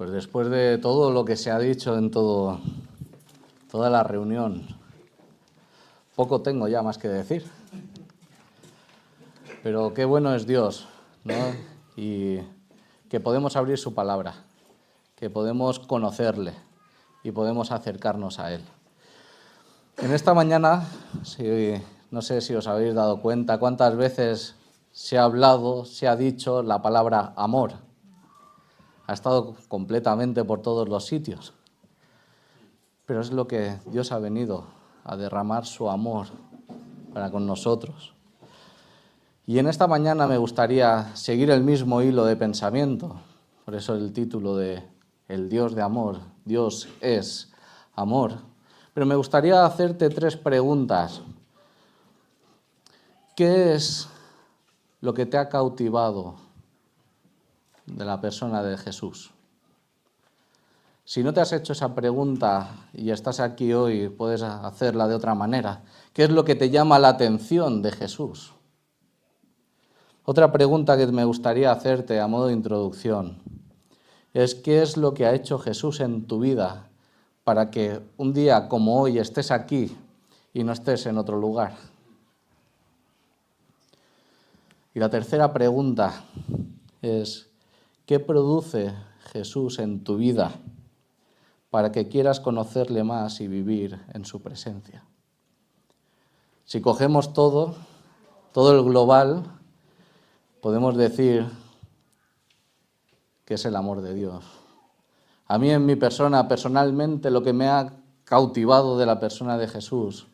Pues después de todo lo que se ha dicho en toda la reunión, poco tengo ya más que decir. Pero qué bueno es Dios, ¿no? Y que podemos abrir su palabra, que podemos conocerle y podemos acercarnos a Él. En esta mañana, no sé si os habéis dado cuenta cuántas veces se ha hablado, se ha dicho la palabra amor. Ha estado completamente por todos los sitios. Pero es lo que Dios ha venido a derramar su amor para con nosotros. Y en esta mañana me gustaría seguir el mismo hilo de pensamiento. Por eso el título de El Dios de amor. Dios es amor. Pero me gustaría hacerte 3 preguntas. ¿Qué es lo que te ha cautivado de la persona de Jesús? Si no te has hecho esa pregunta y estás aquí hoy, puedes hacerla de otra manera. ¿Qué es lo que te llama la atención de Jesús? Otra pregunta que me gustaría hacerte a modo de introducción es ¿qué es lo que ha hecho Jesús en tu vida para que un día como hoy estés aquí y no estés en otro lugar? Y la tercera pregunta es ¿qué produce Jesús en tu vida para que quieras conocerle más y vivir en su presencia? Si cogemos todo el global, podemos decir que es el amor de Dios. A mí en mi persona, personalmente, lo que me ha cautivado de la persona de Jesús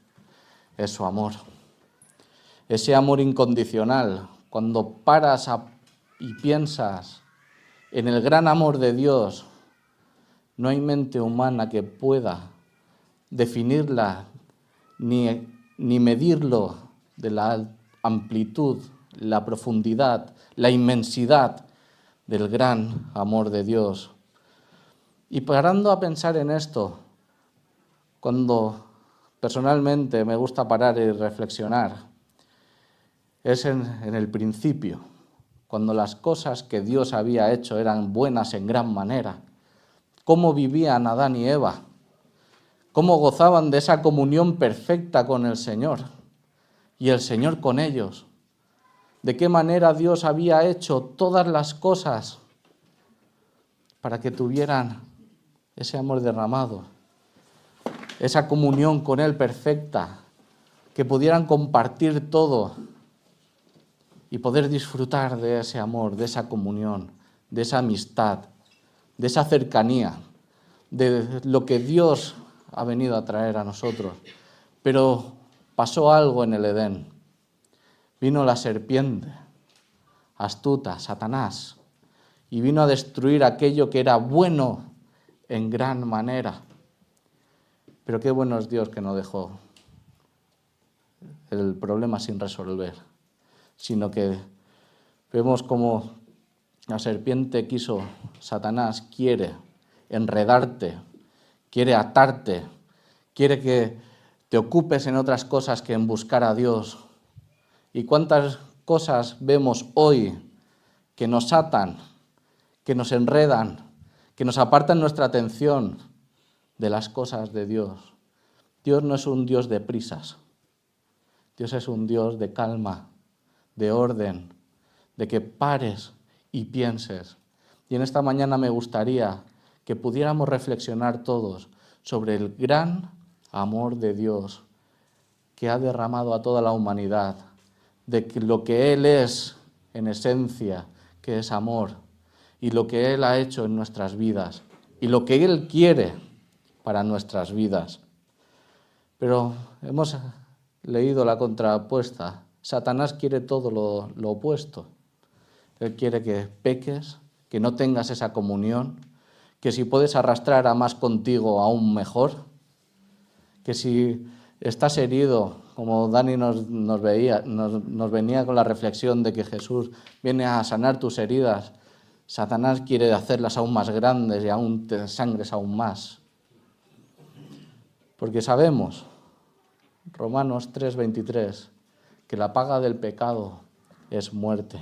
es su amor. Ese amor incondicional. Cuando paras y piensas en el gran amor de Dios, no hay mente humana que pueda definirla ni medirlo de la amplitud, la profundidad, la inmensidad del gran amor de Dios. Y parando a pensar en esto, cuando personalmente me gusta parar y reflexionar, es en el principio, cuando las cosas que Dios había hecho eran buenas en gran manera. Cómo vivían Adán y Eva, cómo gozaban de esa comunión perfecta con el Señor y el Señor con ellos. De qué manera Dios había hecho todas las cosas para que tuvieran ese amor derramado, esa comunión con Él perfecta, que pudieran compartir todo y poder disfrutar de ese amor, de esa comunión, de esa amistad, de esa cercanía, de lo que Dios ha venido a traer a nosotros. Pero pasó algo en el Edén. Vino la serpiente, astuta, Satanás, y vino a destruir aquello que era bueno en gran manera. Pero qué bueno es Dios que no dejó el problema sin resolver, sino que vemos como la serpiente Satanás quiere enredarte, quiere atarte, quiere que te ocupes en otras cosas que en buscar a Dios. ¿Y cuántas cosas vemos hoy que nos atan, que nos enredan, que nos apartan nuestra atención de las cosas de Dios? Dios no es un Dios de prisas. Dios es un Dios de calma, de orden, de que pares y pienses. Y en esta mañana me gustaría que pudiéramos reflexionar todos sobre el gran amor de Dios que ha derramado a toda la humanidad, de que lo que Él es en esencia, que es amor, y lo que Él ha hecho en nuestras vidas, y lo que Él quiere para nuestras vidas. Pero hemos leído la contrapuesta. Satanás quiere todo lo opuesto. Él quiere que peques, que no tengas esa comunión, que si puedes arrastrar a más contigo, aún mejor, que si estás herido, como Dani nos venía con la reflexión de que Jesús viene a sanar tus heridas, Satanás quiere hacerlas aún más grandes y aún te sangres aún más. Porque sabemos, Romanos 3:23, que la paga del pecado es muerte.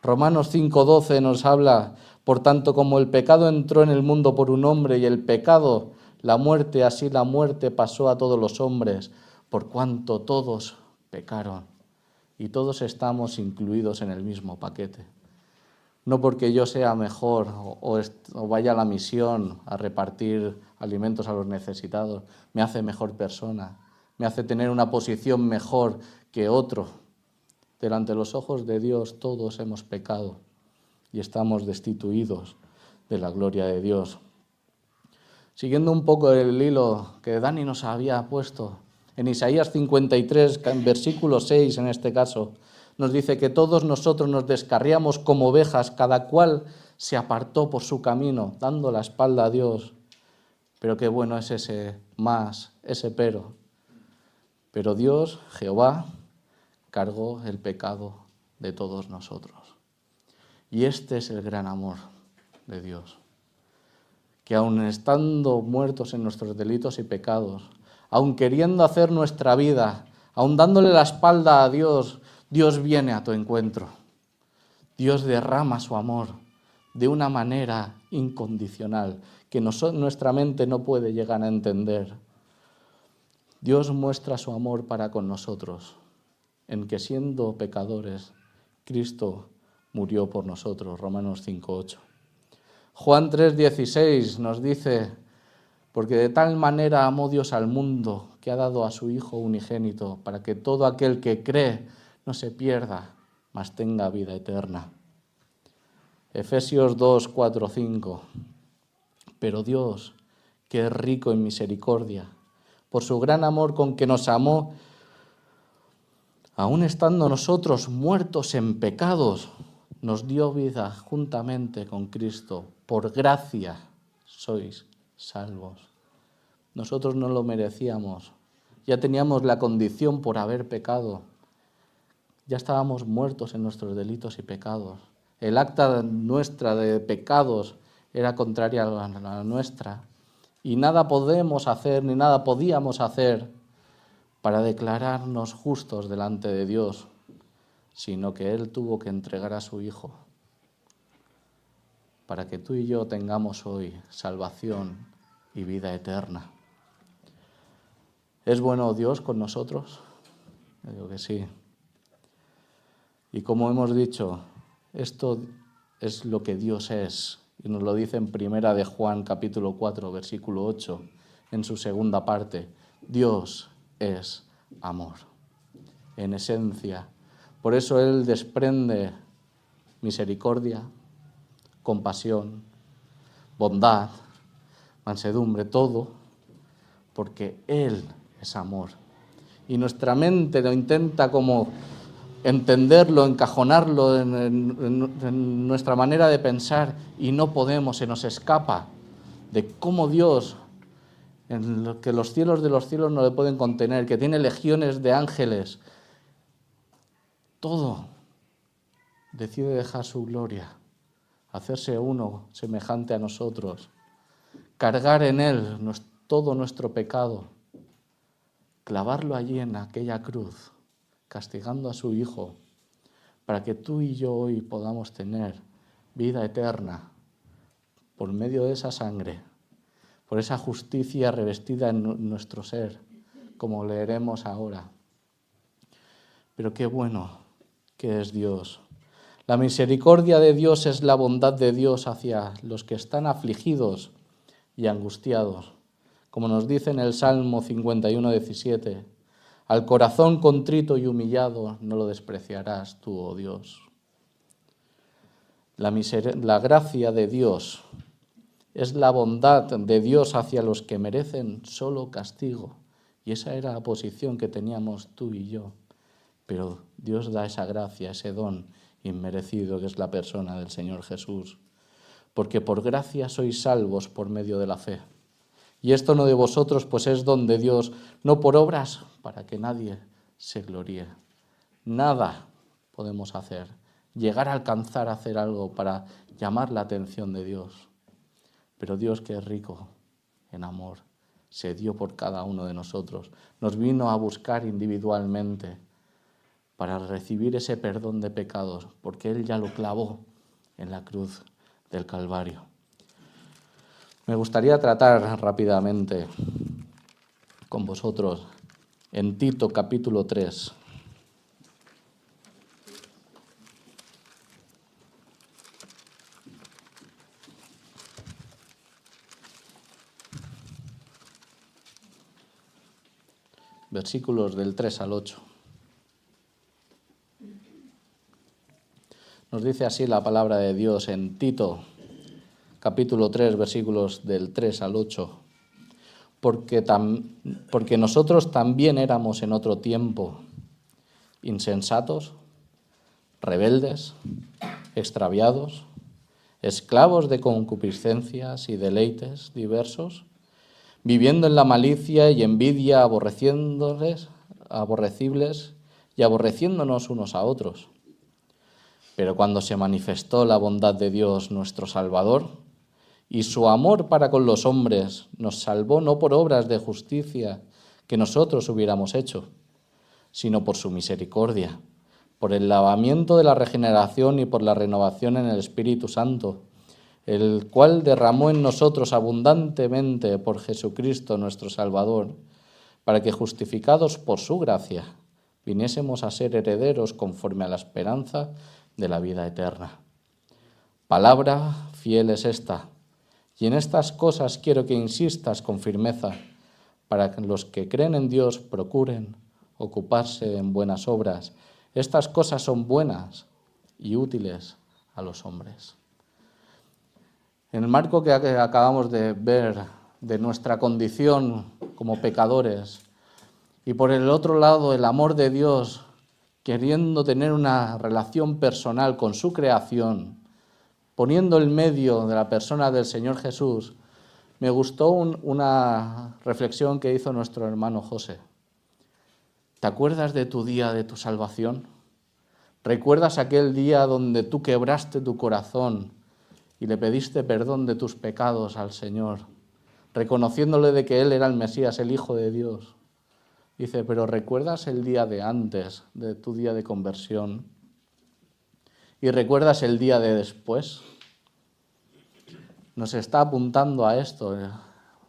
Romanos 5:12 nos habla, por tanto, como el pecado entró en el mundo por un hombre y el pecado, la muerte, así la muerte pasó a todos los hombres, por cuanto todos pecaron. Y todos estamos incluidos en el mismo paquete. No porque yo sea mejor o vaya a la misión a repartir alimentos a los necesitados, me hace mejor persona, me hace tener una posición mejor que otro. Delante de los ojos de Dios todos hemos pecado y estamos destituidos de la gloria de Dios. Siguiendo un poco el hilo que Dani nos había puesto, en Isaías 53, en versículo 6 en este caso, nos dice que todos nosotros nos descarriamos como ovejas, cada cual se apartó por su camino, dando la espalda a Dios. Pero qué bueno es ese más, ese pero. Pero Dios, Jehová, cargó el pecado de todos nosotros. Y este es el gran amor de Dios. Que aun estando muertos en nuestros delitos y pecados, aun queriendo hacer nuestra vida, aun dándole la espalda a Dios, Dios viene a tu encuentro. Dios derrama su amor de una manera incondicional que nuestra mente no puede llegar a entender. Dios muestra su amor para con nosotros, en que siendo pecadores, Cristo murió por nosotros, Romanos 5:8. Juan 3:16 nos dice, porque de tal manera amó Dios al mundo que ha dado a su Hijo unigénito, para que todo aquel que cree no se pierda, mas tenga vida eterna. Efesios 2:4-5. Pero Dios, que es rico en misericordia, por su gran amor con que nos amó, aun estando nosotros muertos en pecados, nos dio vida juntamente con Cristo. Por gracia sois salvos. Nosotros no lo merecíamos. Ya teníamos la condición por haber pecado. Ya estábamos muertos en nuestros delitos y pecados. El acta nuestra de pecados era contraria a la nuestra. Y nada podemos hacer, ni nada podíamos hacer para declararnos justos delante de Dios, sino que Él tuvo que entregar a su Hijo para que tú y yo tengamos hoy salvación y vida eterna. ¿Es bueno Dios con nosotros? Yo digo que sí. Y como hemos dicho, esto es lo que Dios es. Y nos lo dice en Primera de Juan, capítulo 4, versículo 8, en su segunda parte. Dios es amor, en esencia. Por eso Él desprende misericordia, compasión, bondad, mansedumbre, todo, porque Él es amor. Y nuestra mente lo intenta como entenderlo, encajonarlo en nuestra manera de pensar y no podemos, se nos escapa de cómo Dios, en lo que los cielos de los cielos no le pueden contener, que tiene legiones de ángeles, todo decide dejar su gloria, hacerse uno semejante a nosotros, cargar en Él todo nuestro pecado, clavarlo allí en aquella cruz, castigando a su Hijo, para que tú y yo hoy podamos tener vida eterna por medio de esa sangre, por esa justicia revestida en nuestro ser, como leeremos ahora. Pero qué bueno que es Dios. La misericordia de Dios es la bondad de Dios hacia los que están afligidos y angustiados, como nos dice en el Salmo 51:17. Al corazón contrito y humillado no lo despreciarás tú, oh Dios. La gracia de Dios es la bondad de Dios hacia los que merecen solo castigo. Y esa era la posición que teníamos tú y yo. Pero Dios da esa gracia, ese don inmerecido que es la persona del Señor Jesús. Porque por gracia sois salvos por medio de la fe. Y esto no de vosotros, pues es don de Dios, no por obras, para que nadie se gloríe. Nada podemos hacer, llegar a alcanzar a hacer algo para llamar la atención de Dios. Pero Dios, que es rico en amor, se dio por cada uno de nosotros. Nos vino a buscar individualmente para recibir ese perdón de pecados, porque Él ya lo clavó en la cruz del Calvario. Me gustaría tratar rápidamente con vosotros en Tito capítulo 3. Versículos del 3 al 8. Nos dice así la palabra de Dios en Tito, capítulo 3, versículos del 3 al 8. Porque nosotros también éramos en otro tiempo insensatos, rebeldes, extraviados, esclavos de concupiscencias y deleites diversos, viviendo en la malicia y envidia, aborrecibles y aborreciéndonos unos a otros. Pero cuando se manifestó la bondad de Dios nuestro Salvador y su amor para con los hombres, nos salvó no por obras de justicia que nosotros hubiéramos hecho, sino por su misericordia, por el lavamiento de la regeneración y por la renovación en el Espíritu Santo, el cual derramó en nosotros abundantemente por Jesucristo nuestro Salvador, para que justificados por su gracia viniésemos a ser herederos conforme a la esperanza de la vida eterna. Palabra fiel es esta, y en estas cosas quiero que insistas con firmeza, para que los que creen en Dios procuren ocuparse en buenas obras. Estas cosas son buenas y útiles a los hombres. En el marco que acabamos de ver de nuestra condición como pecadores y por el otro lado el amor de Dios queriendo tener una relación personal con su creación, poniendo el medio de la persona del Señor Jesús, me gustó una reflexión que hizo nuestro hermano José. ¿Te acuerdas de tu día de tu salvación? ¿Recuerdas aquel día donde tú quebraste tu corazón y le pediste perdón de tus pecados al Señor, reconociéndole de que Él era el Mesías, el Hijo de Dios? Dice, pero ¿recuerdas el día de antes de tu día de conversión? ¿Y recuerdas el día de después? Nos está apuntando a esto,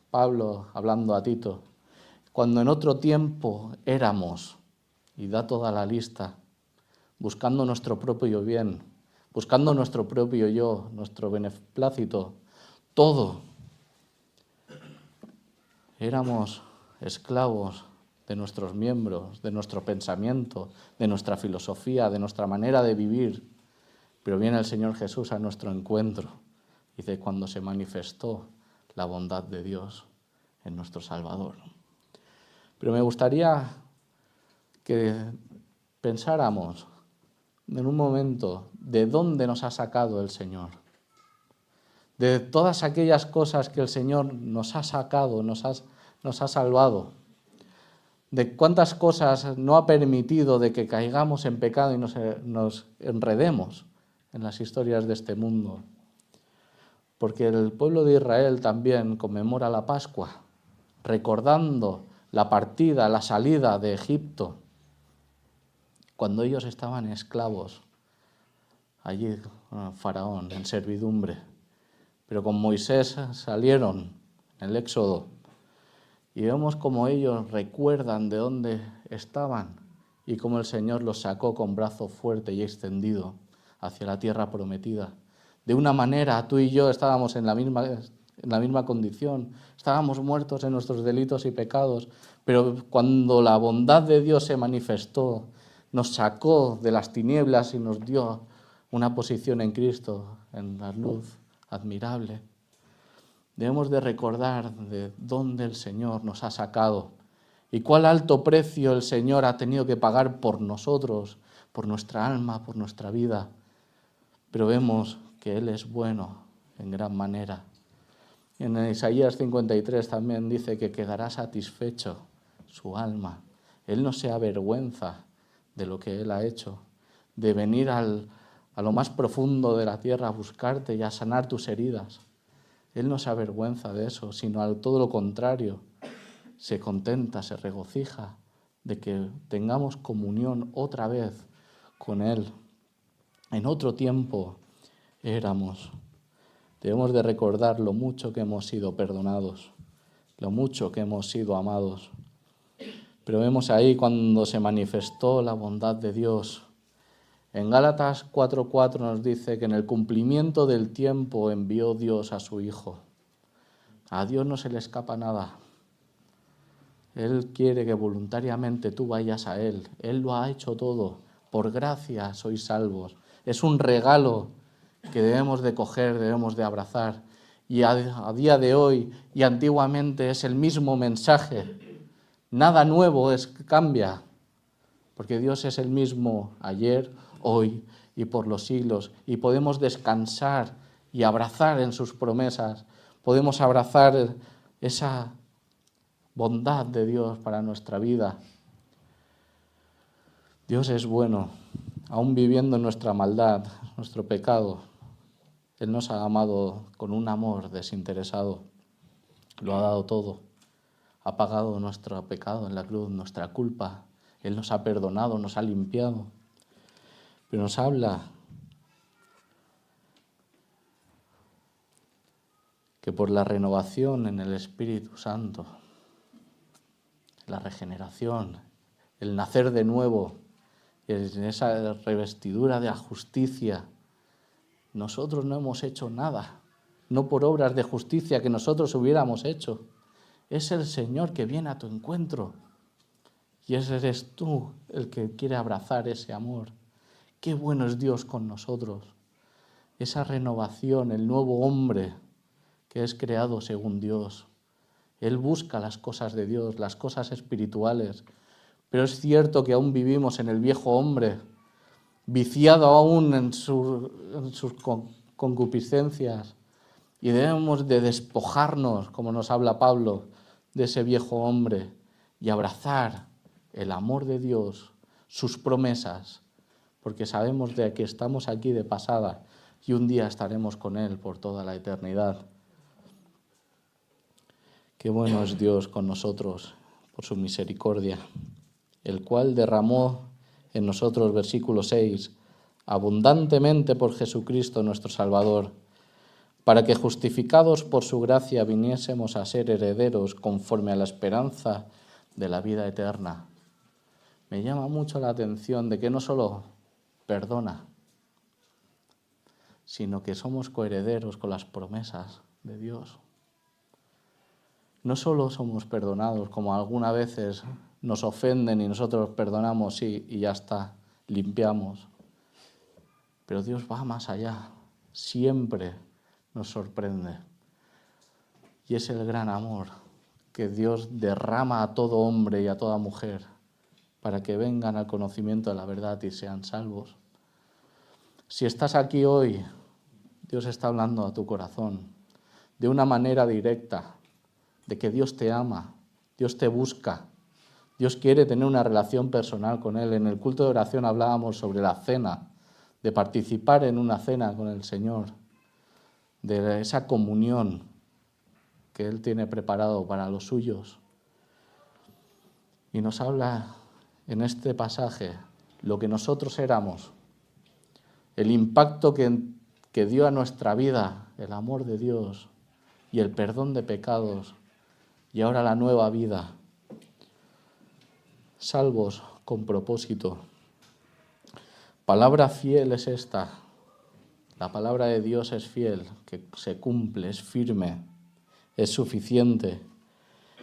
Pablo hablando a Tito. Cuando en otro tiempo éramos, y da toda la lista, buscando nuestro propio bien, buscando nuestro propio yo, nuestro beneplácito, todo. Éramos esclavos de nuestros miembros, de nuestro pensamiento, de nuestra filosofía, de nuestra manera de vivir. Pero viene el Señor Jesús a nuestro encuentro. Dice, cuando se manifestó la bondad de Dios en nuestro Salvador. Pero me gustaría que pensáramos en un momento de dónde nos ha sacado el Señor. De todas aquellas cosas que el Señor nos ha sacado, nos ha salvado. De cuántas cosas no ha permitido de que caigamos en pecado y nos enredemos en las historias de este mundo. Porque el pueblo de Israel también conmemora la Pascua, recordando la partida, la salida de Egipto, cuando ellos estaban esclavos, allí Faraón, en servidumbre. Pero con Moisés salieron en el Éxodo y vemos cómo ellos recuerdan de dónde estaban y cómo el Señor los sacó con brazo fuerte y extendido hacia la tierra prometida. De una manera, tú y yo estábamos en la misma condición, estábamos muertos en nuestros delitos y pecados, pero cuando la bondad de Dios se manifestó, nos sacó de las tinieblas y nos dio una posición en Cristo, en la luz admirable. Debemos de recordar de dónde el Señor nos ha sacado y cuál alto precio el Señor ha tenido que pagar por nosotros, por nuestra alma, por nuestra vida. Pero vemos que Él es bueno en gran manera. En Isaías 53 también dice que quedará satisfecho su alma. Él no se avergüenza de lo que Él ha hecho, de venir a lo más profundo de la tierra a buscarte y a sanar tus heridas. Él no se avergüenza de eso, sino a todo lo contrario. Se contenta, se regocija de que tengamos comunión otra vez con Él. En otro tiempo éramos. Debemos de recordar lo mucho que hemos sido perdonados, lo mucho que hemos sido amados. Pero vemos ahí cuando se manifestó la bondad de Dios. En Gálatas 4:4 nos dice que en el cumplimiento del tiempo envió Dios a su Hijo. A Dios no se le escapa nada. Él quiere que voluntariamente tú vayas a Él. Él lo ha hecho todo. Por gracia sois salvos. Es un regalo que debemos de coger, debemos de abrazar. Y a día de hoy y antiguamente es el mismo mensaje. Nada nuevo cambia, porque Dios es el mismo ayer, hoy y por los siglos. Y podemos descansar y abrazar en sus promesas. Podemos abrazar esa bondad de Dios para nuestra vida. Dios es bueno, aún viviendo en nuestra maldad, nuestro pecado. Él nos ha amado con un amor desinteresado. Lo ha dado todo. Ha pagado nuestro pecado en la cruz, nuestra culpa. Él nos ha perdonado, nos ha limpiado. Pero nos habla que por la renovación en el Espíritu Santo, la regeneración, el nacer de nuevo, en esa revestidura de la justicia, nosotros no hemos hecho nada, no por obras de justicia que nosotros hubiéramos hecho. Es el Señor que viene a tu encuentro y ese eres tú el que quiere abrazar ese amor. Qué bueno es Dios con nosotros. Esa renovación, el nuevo hombre que es creado según Dios. Él busca las cosas de Dios, las cosas espirituales. Pero es cierto que aún vivimos en el viejo hombre, viciado aún en sus concupiscencias. Y debemos de despojarnos, como nos habla Pablo, de ese viejo hombre y abrazar el amor de Dios, sus promesas, porque sabemos de que estamos aquí de pasada y un día estaremos con Él por toda la eternidad. Qué bueno es Dios con nosotros por su misericordia, el cual derramó en nosotros, versículo 6, abundantemente por Jesucristo nuestro Salvador, para que justificados por su gracia viniésemos a ser herederos conforme a la esperanza de la vida eterna. Me llama mucho la atención de que no solo perdona, sino que somos coherederos con las promesas de Dios. No solo somos perdonados, como algunas veces nos ofenden y nosotros perdonamos y ya está, limpiamos. Pero Dios va más allá, siempre nos sorprende. Y es el gran amor que Dios derrama a todo hombre y a toda mujer para que vengan al conocimiento de la verdad y sean salvos. Si estás aquí hoy, Dios está hablando a tu corazón de una manera directa, de que Dios te ama, Dios te busca, Dios quiere tener una relación personal con Él. En el culto de oración hablábamos sobre la cena, de participar en una cena con el Señor, de esa comunión que Él tiene preparado para los suyos. Y nos habla en este pasaje lo que nosotros éramos, el impacto que dio a nuestra vida el amor de Dios y el perdón de pecados, y ahora la nueva vida, salvos con propósito. Palabra fiel es esta. La palabra de Dios es fiel, que se cumple, es firme, es suficiente.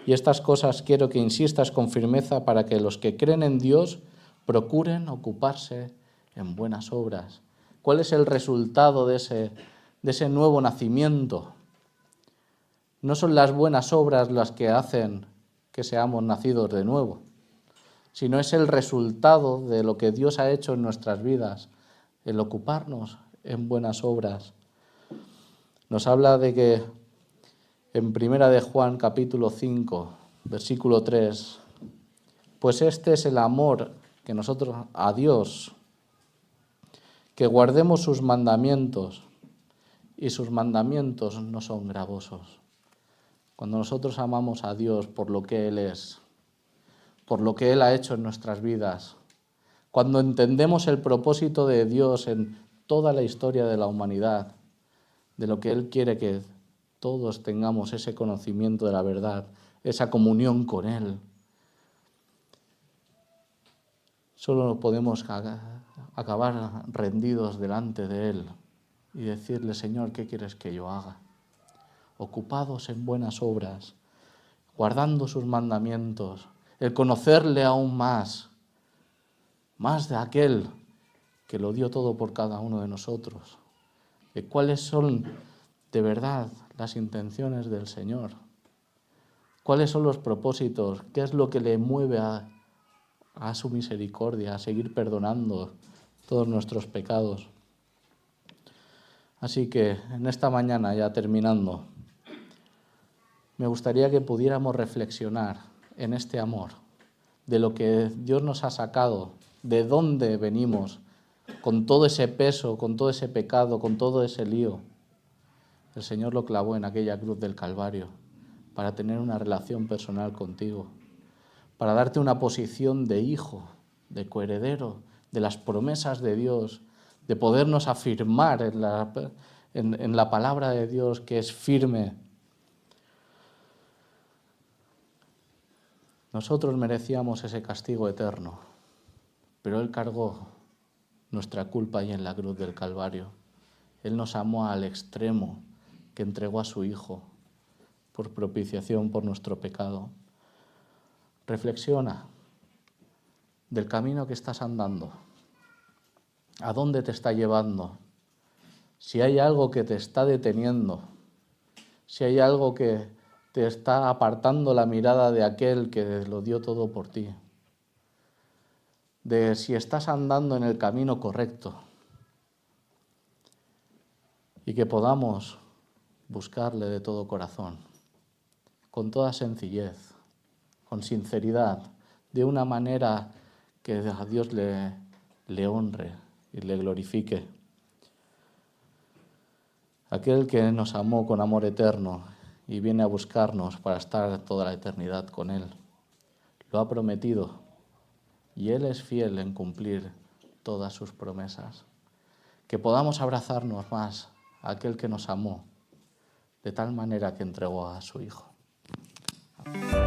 Y estas cosas quiero que insistas con firmeza para que los que creen en Dios procuren ocuparse en buenas obras. ¿Cuál es el resultado de ese nuevo nacimiento? No son las buenas obras las que hacen que seamos nacidos de nuevo, sino es el resultado de lo que Dios ha hecho en nuestras vidas, el ocuparnos en buenas obras. Nos habla de que en 1 de Juan capítulo 5, versículo 3, pues este es el amor que nosotros a Dios, que guardemos sus mandamientos, y sus mandamientos no son gravosos. Cuando nosotros amamos a Dios por lo que Él es, por lo que Él ha hecho en nuestras vidas, cuando entendemos el propósito de Dios en toda la historia de la humanidad, de lo que Él quiere que todos tengamos ese conocimiento de la verdad, esa comunión con Él, solo podemos acabar rendidos delante de Él y decirle: Señor, ¿qué quieres que yo haga? Ocupados en buenas obras, guardando sus mandamientos, el conocerle aún más de aquel que lo dio todo por cada uno de nosotros, de cuáles son de verdad las intenciones del Señor, cuáles son los propósitos, qué es lo que le mueve a su misericordia, a seguir perdonando todos nuestros pecados. Así que en esta mañana, ya terminando, me gustaría que pudiéramos reflexionar en este amor, de lo que Dios nos ha sacado, de dónde venimos, con todo ese peso, con todo ese pecado, con todo ese lío. El Señor lo clavó en aquella cruz del Calvario para tener una relación personal contigo, para darte una posición de hijo, de coheredero, de las promesas de Dios, de podernos afirmar en la palabra de Dios, que es firme. Nosotros merecíamos ese castigo eterno, pero Él cargó nuestra culpa ahí en la cruz del Calvario. Él nos amó al extremo, que entregó a su Hijo por propiciación por nuestro pecado. Reflexiona del camino que estás andando, a dónde te está llevando, si hay algo que te está deteniendo, si hay algo que te está apartando la mirada de aquel que lo dio todo por ti, de si estás andando en el camino correcto, y que podamos buscarle de todo corazón, con toda sencillez, con sinceridad, de una manera que a Dios le honre y le glorifique. Aquel que nos amó con amor eterno y viene a buscarnos para estar toda la eternidad con Él, lo ha prometido y Él es fiel en cumplir todas sus promesas. Que podamos abrazarnos más a aquel que nos amó de tal manera que entregó a su Hijo. Amén.